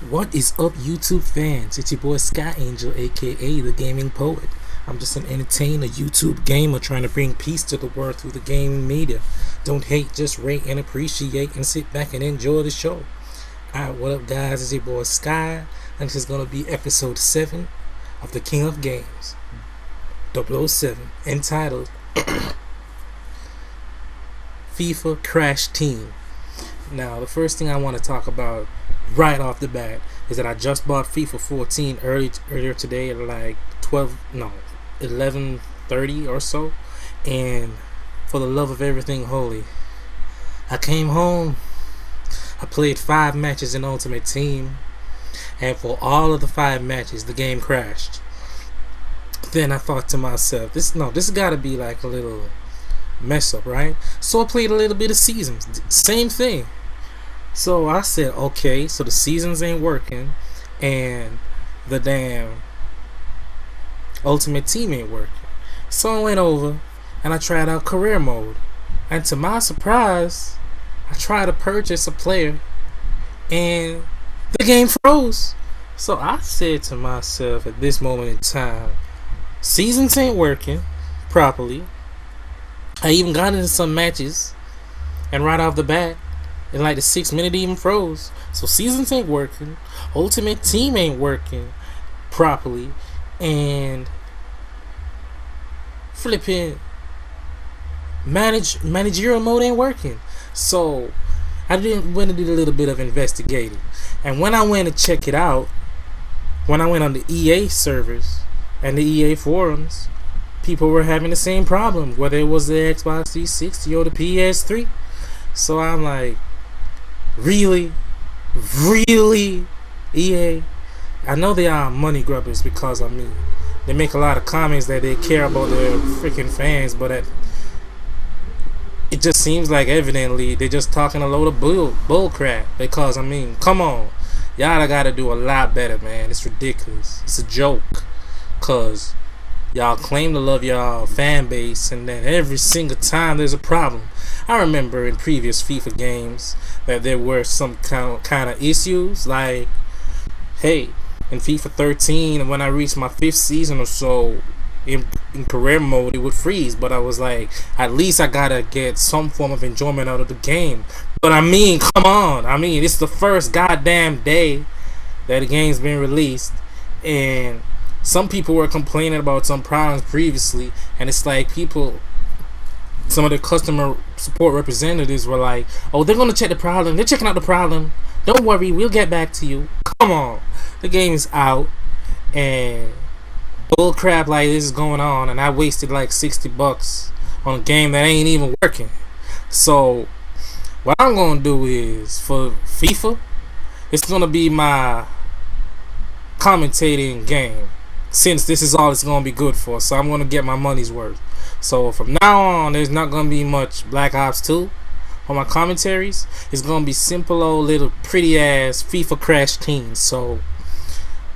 What is up, YouTube fans? It's your boy Skyangel, aka the Gaming Poet. I'm just an entertainer, YouTube gamer trying to bring peace to the world through the gaming media. Don't hate, just rate and appreciate and sit back and enjoy the show. Alright, what up, guys? It's your boy Sky, and this is going to be episode 7 of the Kingofgames 007, entitled FIFA Crashteen. Now, the first thing I want to talk about right off the bat is that I just bought FIFA 14 earlier today at like 11:30 or so, and for the love of everything holy, I came home. I played 5 matches in Ultimate Team, and for all of the 5 matches the game crashed. Then I thought to myself, this gotta be like a little mess up, right? So I played a little bit of seasons, same thing. So I said, okay, so the seasons ain't working and the damn Ultimate Team ain't working. So I went over and I tried out career mode, and to my surprise I tried to purchase a player and the game froze. So I said to myself at this moment in time, seasons ain't working properly. I even got into some matches, and right off the bat, in like the 6th minute, it even froze. So seasons ain't working, Ultimate Team ain't working properly, and flipping managerial mode ain't working. So I went and did a little bit of investigating, and when I went to check it out, when I went on the EA servers and the EA forums, people were having the same problem, whether it was the Xbox 360 or the PS3. So I'm like, really EA? I know they are money grubbers, because I mean they make a lot of comments that they care about their freaking fans, but it just seems like evidently they're just talking a load of bull crap. Because I mean, come on, y'all gotta do a lot better, man. It's ridiculous. It's a joke, cause y'all claim to love y'all fan base, and then every single time there's a problem. I remember in previous FIFA games that there were some kind of issues. Like, hey, in FIFA 13, when I reached my 5th season or so, in career mode, it would freeze. But I was like, at least I gotta get some form of enjoyment out of the game. But I mean, come on. I mean, it's the first goddamn day that the game's been released, and some people were complaining about some problems previously, and it's like some of the customer support representatives were like, oh, they're gonna check the problem, they're checking out the problem, don't worry, we'll get back to you. Come on, the game is out and bull crap like this is going on, and I wasted like $60 on a game that ain't even working. So what I'm gonna do is, for FIFA, it's gonna be my commentating game, since this is all it's gonna be good for. So I'm gonna get my money's worth. So from now on, there's not gonna be much Black Ops 2 on my commentaries. It's gonna be simple old little pretty ass FIFA Crashteen. So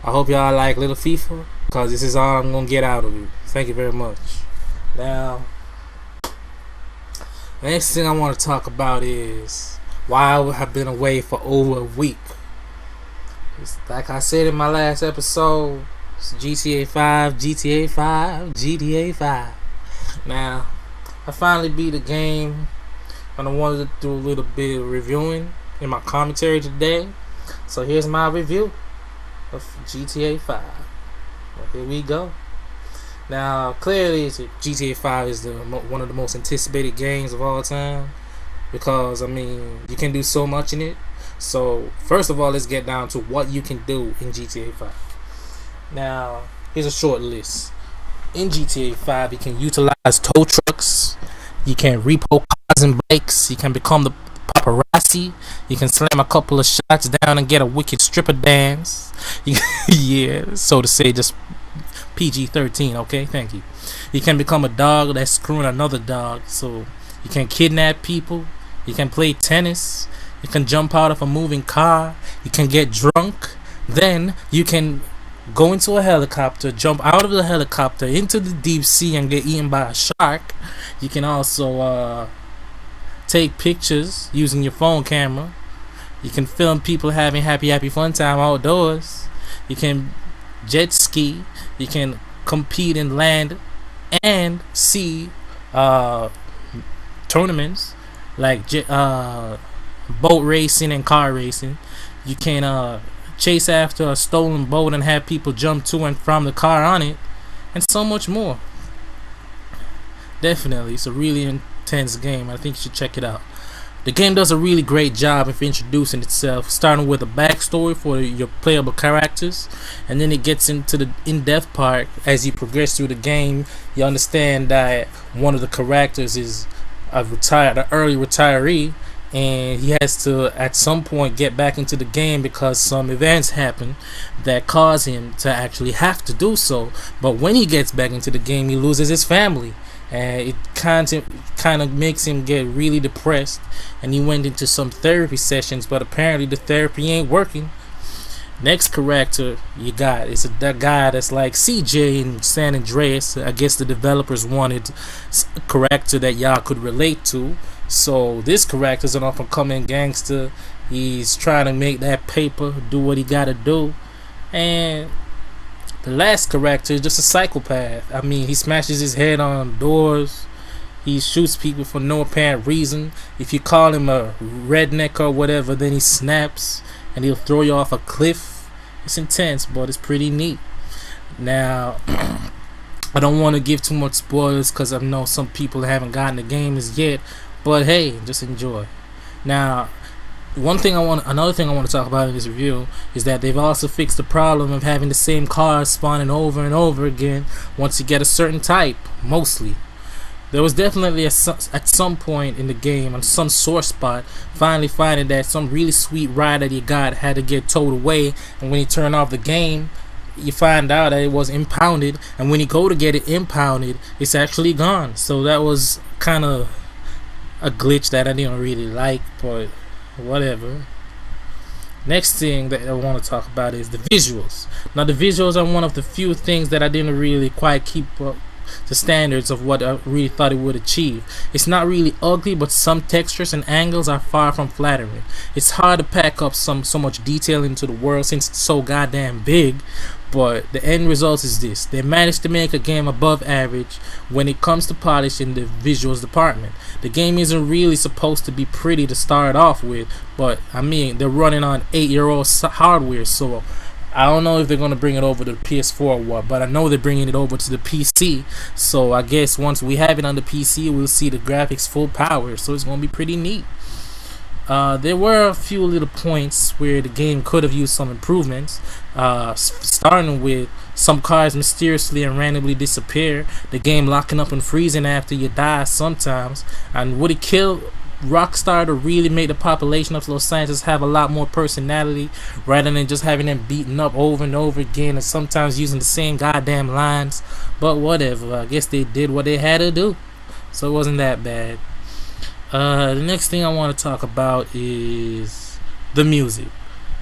I hope y'all like little FIFA, because this is all I'm gonna get out of it. Thank you very much. Now, the next thing I want to talk about is why I have been away for over a week. It's like I said in my last episode, it's GTA 5, GTA 5, GTA 5. Now, I finally beat the game, and I wanted to do a little bit of reviewing in my commentary today. So here's my review of GTA 5. Well, here we go. Now, clearly, GTA 5 is one of the most anticipated games of all time, because I mean, you can do so much in it. So first of all, let's get down to what you can do in GTA 5. Now, here's a short list. In GTA 5, you can utilize tow trucks, you can repo cars and bikes, you can become the paparazzi, you can slam a couple of shots down and get a wicked stripper dance. Yeah, so to say, just PG-13, okay? Thank you. You can become a dog that's screwing another dog, so you can kidnap people, you can play tennis, you can jump out of a moving car, you can get drunk, then you can go into a helicopter, jump out of the helicopter into the deep sea and get eaten by a shark. You can also take pictures using your phone camera, You can film people having happy fun time outdoors. You can jet ski. You can compete in land and sea tournaments like boat racing and car racing. You can chase after a stolen boat and have people jump to and from the car on it, and so much more. Definitely, it's a really intense game. I think you should check it out. The game does a really great job of introducing itself, starting with a backstory for your playable characters, and then it gets into the in-depth part. As you progress through the game, you understand that one of the characters is an early retiree, and he has to at some point get back into the game because some events happen that cause him to actually have to do so. But when he gets back into the game, he loses his family, and it kind of makes him get really depressed, and he went into some therapy sessions, but apparently the therapy ain't working. Next character you got is that guy that's like CJ in San Andreas. I guess the developers wanted a character that y'all could relate to, so this character is an up-and-coming gangster. He's trying to make that paper, do what he gotta do. And the last character is just a psychopath. I mean, he smashes his head on doors. He shoots people for no apparent reason. If you call him a redneck or whatever, then he snaps and he'll throw you off a cliff. It's intense, but it's pretty neat. Now, I don't want to give too much spoilers because I know some people haven't gotten the game as yet, but hey, just enjoy. Now, another thing I want to talk about in this review is that they've also fixed the problem of having the same cars spawning over and over again once you get a certain type. Mostly, there was definitely at some point in the game, on some sore spot, finally finding that some really sweet ride that you got had to get towed away, and when you turn off the game, you find out that it was impounded, and when you go to get it impounded, it's actually gone. So that was kind of a glitch that I didn't really like, but whatever. Next thing that I want to talk about is the visuals. Now, the visuals are one of the few things that I didn't really quite keep up the standards of what I really thought it would achieve. It's not really ugly, but some textures and angles are far from flattering. It's hard to pack up so much detail into the world since it's so goddamn big, but the end result is this. They managed to make a game above average when it comes to polish in the visuals department. The game isn't really supposed to be pretty to start off with, but I mean, they're running on 8-year-old hardware, so I don't know if they're going to bring it over to the PS4 or what, but I know they're bringing it over to the PC, so I guess once we have it on the PC, we'll see the graphics full power, so it's going to be pretty neat. There were a few little points where the game could have used some improvements, starting with some cars mysteriously and randomly disappear, the game locking up and freezing after you die sometimes, and would it kill Rockstar to really make the population of Los Angeles have a lot more personality rather than just having them beaten up over and over again and sometimes using the same goddamn lines? But whatever, I guess they did what they had to do, so it wasn't that bad. The next thing I want to talk about is the music.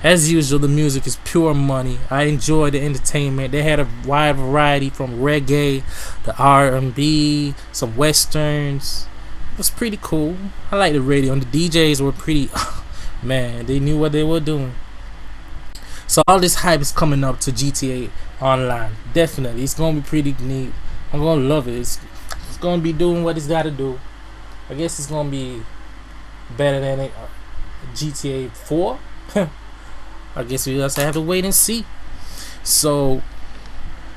As usual, the music is pure money. I enjoyed the entertainment. They had a wide variety from reggae to R&B, some westerns. It was pretty cool. I like the radio, and the DJs were pretty man, they knew what they were doing. So all this hype is coming up to GTA Online. Definitely, it's gonna be pretty neat. I'm gonna love it. It's gonna be doing what it's gotta do. I guess it's gonna be better than GTA 4. I guess we just have to wait and see. So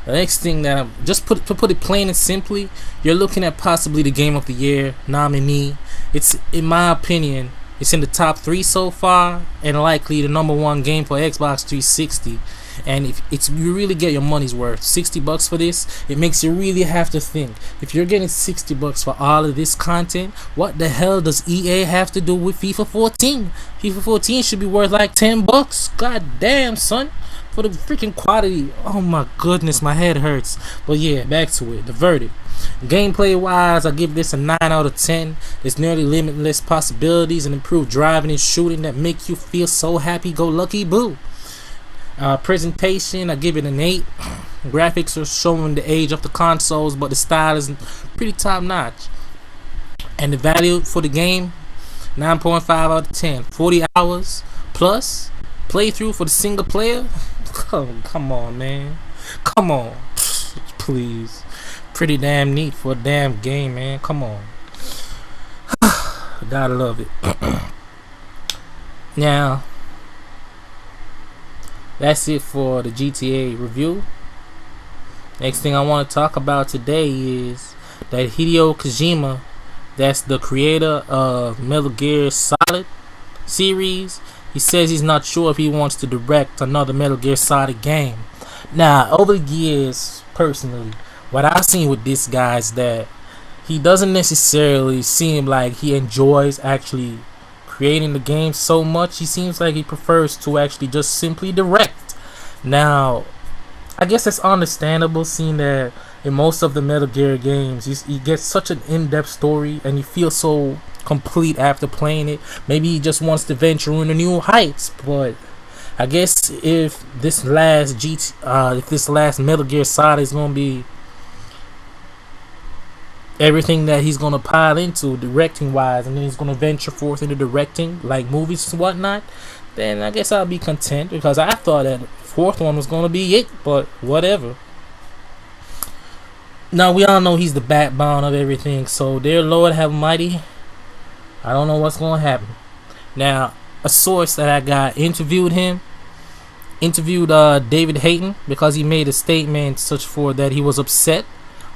the next thing that I'm just to put it plain and simply, you're looking at possibly the Game of the Year nominee. It's, in my opinion, it's in the top 3 so far, and likely the #1 game for Xbox 360. And if you really get your money's worth, $60 for this, it makes you really have to think. If you're getting $60 for all of this content, what the hell does EA have to do with FIFA 14? FIFA 14 should be worth like $10. God damn, son. For the freaking quality. Oh my goodness, my head hurts. But yeah, back to it. The verdict. Gameplay wise, I give this a 9 out of 10. There's nearly limitless possibilities and improved driving and shooting that make you feel so happy go lucky boo. Presentation, I give it an 8. Graphics are showing the age of the consoles, but the style is pretty top notch. And the value for the game, 9.5 out of 10. 40 hours plus playthrough for the single player. Come on, man. Come on. Please. Pretty damn neat for a damn game, man. Come on. Gotta love it. Now, that's it for the GTA review. Next thing I want to talk about today is that Hideo Kojima, that's the creator of Metal Gear Solid series, he says he's not sure if he wants to direct another Metal Gear Solid game. Now, over the years, personally, what I've seen with this guy is that he doesn't necessarily seem like he enjoys actually creating the game so much. He seems like he prefers to actually just simply direct. Now, I guess that's understandable, seeing that in most of the Metal Gear games, you get such an in-depth story and you feel so complete after playing it. Maybe he just wants to venture into new heights, but I guess if this last Metal Gear Solid is gonna be everything that he's gonna pile into directing wise, and then he's gonna venture forth into directing like movies and whatnot, then I guess I'll be content, because I thought that fourth one was gonna be it, but whatever. Now, we all know he's the backbone of everything, so dear Lord have mighty, I don't know what's gonna happen. Now, a source that I got interviewed David Hayton, because he made a statement such for that he was upset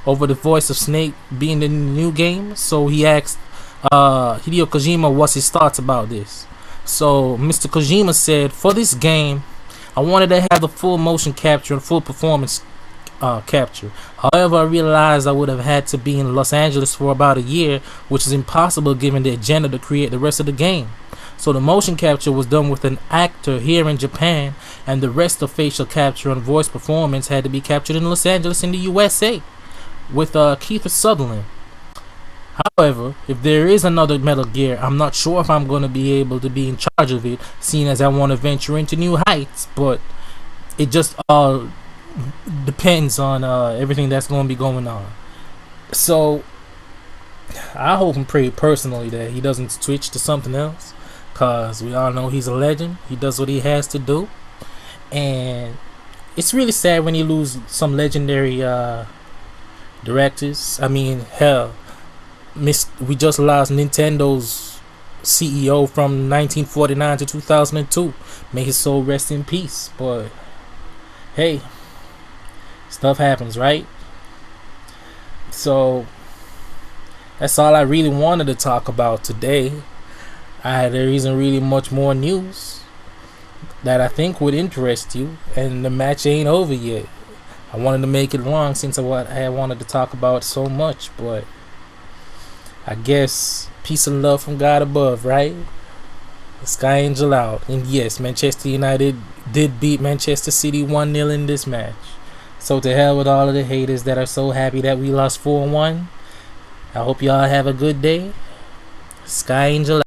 over the voice of Snake being in the new game. So he asked Hideo Kojima what's his thoughts about this. So Mr. Kojima said, for this game, I wanted to have the full motion capture and full performance capture. However, I realized I would have had to be in Los Angeles for about a year, which is impossible given the agenda to create the rest of the game. So the motion capture was done with an actor here in Japan, and the rest of facial capture and voice performance had to be captured in Los Angeles in the USA with Kiefer Sutherland. However, if there is another Metal Gear, I'm not sure if I'm going to be able to be in charge of it, seeing as I want to venture into new heights, but it just all depends on everything that's going to be going on. So I hope and pray personally that he doesn't switch to something else, because we all know he's a legend. He does what he has to do, and it's really sad when you lose some legendary directors. I mean, hell, we just lost Nintendo's CEO from 1949 to 2002. May his soul rest in peace. But hey, stuff happens, right? So that's all I really wanted to talk about today. There isn't really much more news that I think would interest you, and the match ain't over yet. I wanted to make it long since I wanted to talk about so much, but I guess peace and love from God above, right? Skyangel out. And yes, Manchester United did beat Manchester City 1-0 in this match. So to hell with all of the haters that are so happy that we lost 4-1. I hope y'all have a good day. Skyangel out.